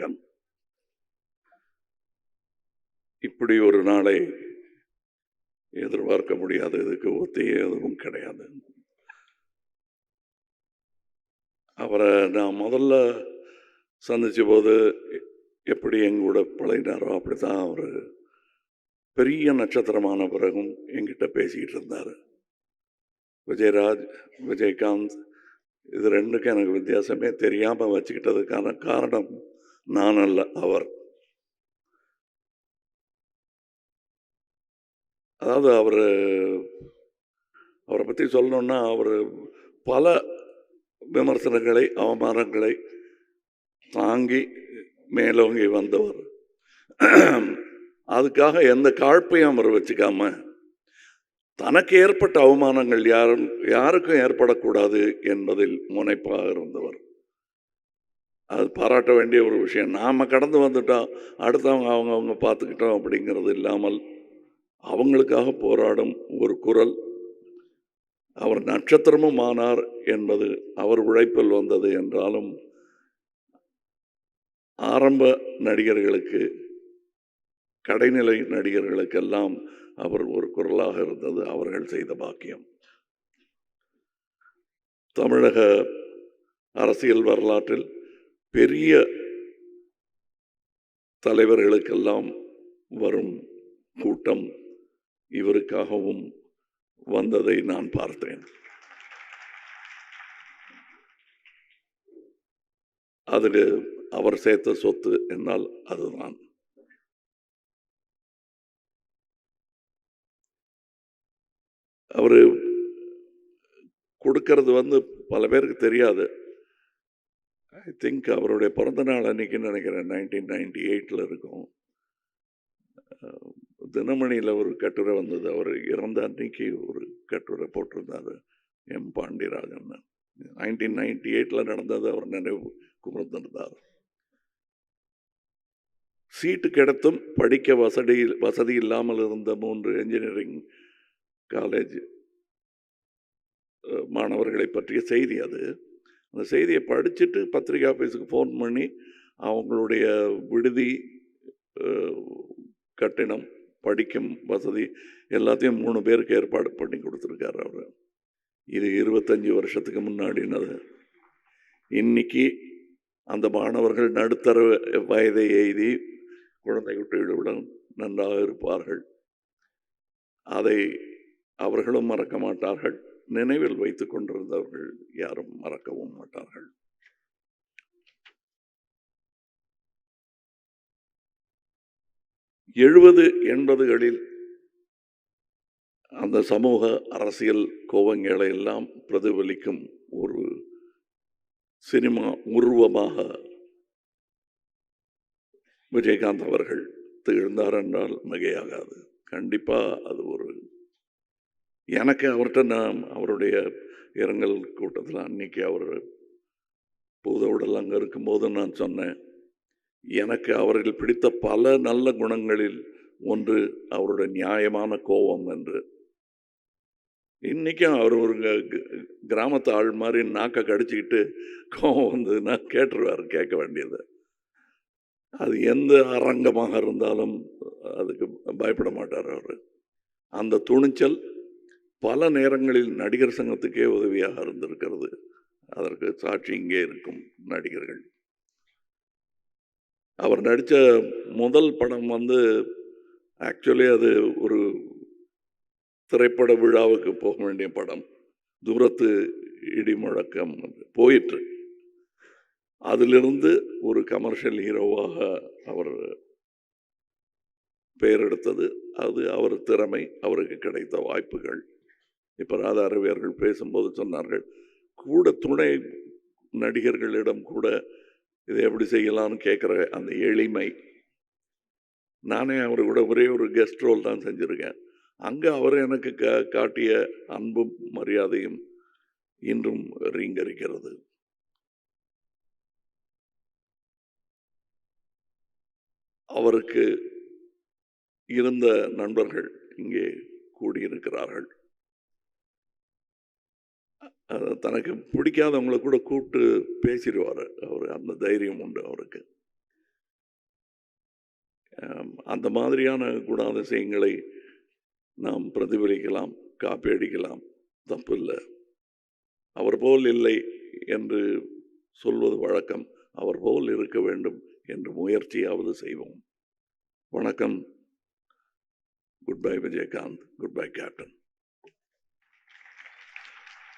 வணக்கம். இப்படி ஒரு நாளை எதிர்பார்க்க முடியாது. இதுக்கு ஒத்திகை எதுவும் கிடையாது. அவரை நான் முதல்ல சந்திச்ச போது எப்படி எங்கூட பழகினாரோ அப்படித்தான் அவர் பெரிய நட்சத்திரமான பிறகும் என்கிட்ட பேசிக்கிட்டு இருந்தார். விஜயராஜ், விஜயகாந்த், இது ரெண்டுக்கும் எனக்கு வித்தியாசமே தெரியாமல் வச்சுக்கிட்டதுக்கான காரணம் நான் அல்ல, அவர். அதாவது அவரை பற்றி சொல்லணுன்னா, அவர் பல விமர்சனங்களை, அவமானங்களை தாங்கி மேலோங்கி வந்தவர். அதுக்காக எந்த காழ்ப்பையும் அவர் வச்சுக்காம, தனக்கு ஏற்பட்ட அவமானங்கள் யாருக்கும் ஏற்படக்கூடாது என்பதில் முனைப்பாக இருந்தவர். அது பாராட்ட வேண்டிய ஒரு விஷயம். நாம் கடந்து வந்துட்டோம், அடுத்தவங்க அவங்க பார்த்துக்கிட்டோம் அப்படிங்கிறது இல்லாமல் அவங்களுக்காக போராடும் ஒரு குரல். அவர் நட்சத்திரமும் ஆனார் என்பது அவர் உழைப்பில் வந்தது என்றாலும், ஆரம்ப நடிகர்களுக்கு, கடைநிலை நடிகர்களுக்கெல்லாம் அவர் ஒரு குரலாக இருந்தது அவர்கள் செய்த பாக்கியம். தமிழக அரசியல் வரலாற்றில் பெரிய தலைவர்களுக்கெல்லாம் வரும் கூட்டம் இவருக்காகவும் வந்ததை நான் பார்த்தேன். அதில் அவர் சேர்த்த சொத்து என்னால் அதுதான். அவர் கொடுக்கறது பல பேருக்கு தெரியாது. ஐ திங்க் அவருடைய பிறந்த நாள் அன்னைக்குன்னு நினைக்கிறேன், 1998 இருக்கும். தினமணியில் ஒரு கட்டுரை வந்தது. அவர் இறந்த அன்னைக்கு ஒரு கட்டுரை போட்டிருந்தார் எம் பாண்டியராஜன். 1998 நடந்தது அவர் நினைவு கூர்ந்திருந்தார். சீட்டு கிடைத்தும் படிக்க வசதி இல்லாமல் இருந்த 3 என்ஜினியரிங் காலேஜ் மாணவர்களை பற்றிய செய்தி அது. அந்த செய்தியை படிச்சுட்டு பத்திரிகை ஆஃபீஸுக்கு ஃபோன் பண்ணி அவங்களுடைய விடுதி, கட்டிடம், படிக்கும் வசதி எல்லாத்தையும் 3 பேருக்கு ஏற்பாடு பண்ணி கொடுத்துருக்காரு அவர். இது 25 வருஷத்துக்கு முன்னாடினது. இன்னைக்கு அந்த மாணவர்கள் நடுத்தர வயதை எய்தி குழந்தை குட்டிகளுடன் நன்றாக இருப்பார்கள். அதை அவர்களும் மறக்க மாட்டார்கள். நினைவில் வைத்துக் கொண்டிருந்தவர்கள் யாரும் மறக்கவும் மாட்டார்கள். எழுபது 80களில் அந்த சமூக அரசியல் கோவங்களை எல்லாம் பிரதிபலிக்கும் ஒரு சினிமா உருவமாக விஜயகாந்த் அவர்கள் திகழ்ந்தார் என்றால் மிகையாகாது. கண்டிப்பாக அது ஒரு, எனக்கு அவர்கிட்ட நான் அவருடைய இரங்கல் கூட்டத்தில் அன்னைக்கு அவர் பூதவுடல் அங்கே இருக்கும்போது நான் சொன்னேன், எனக்கு அவர்கள் பிடித்த பல நல்ல குணங்களில் ஒன்று அவருடைய நியாயமான கோபம் என்று. இன்றைக்கும் அவர் ஒரு கிராமத்து ஆள் மாதிரி நாக்கை கடிச்சிக்கிட்டு கோபம் வந்ததுன்னா கேட்டுருவார், கேட்க வேண்டியது. அது எந்த அரங்கமாக இருந்தாலும் அதுக்கு பயப்பட மாட்டார் அவர். அந்த துணிச்சல் பல நேரங்களில் நடிகர் சங்கத்துக்கே உதவியாக இருந்திருக்கிறது. அதற்கு சாட்சி இங்கே இருக்கும் நடிகர்கள். அவர் நடித்த முதல் படம் ஆக்சுவலி அது ஒரு திரைப்பட விழாவுக்கு போக வேண்டிய படம். தூரத்து இடி முழக்கம் போயிற்று. அதிலிருந்து ஒரு கமர்ஷியல் ஹீரோவாக அவர் பெயர் எடுத்தது. அது அவர் திறமை, அவருக்கு கிடைத்த வாய்ப்புகள். இப்போ ராதா ரவி அவர்கள் பேசும்போது சொன்னார்கள், கூட துணை நடிகர்களிடம் கூட இதை எப்படி செய்யலாம்னு கேட்குற அந்த எளிமை. நானே அவர் கூட ஒரே ஒரு கெஸ்ட் ரோல் தான் செஞ்சுருக்கேன். அங்கே அவர் எனக்கு காட்டிய அன்பும் மரியாதையும் இன்றும் ரீங்கரிக்கிறது. அவருக்கு இருந்த நண்பர்கள் இங்கே கூடியிருக்கிறார்கள். தனக்கு பிடிக்காதவங்களை கூட கூப்பிட்டு பேசிடுவார் அவர். அந்த தைரியம் உண்டு அவருக்கு. அந்த மாதிரியான குணாதிசயங்களை நாம் பிரதிபலிக்கலாம், காப்பி அடிக்கலாம், தப்பு இல்லை. அவர் போல் இல்லை என்று சொல்வது வழக்கம். அவர் போல் இருக்க வேண்டும் என்று முயற்சியாவது செய்வோம். வணக்கம். Good bye Vijayakanth. Good bye captain.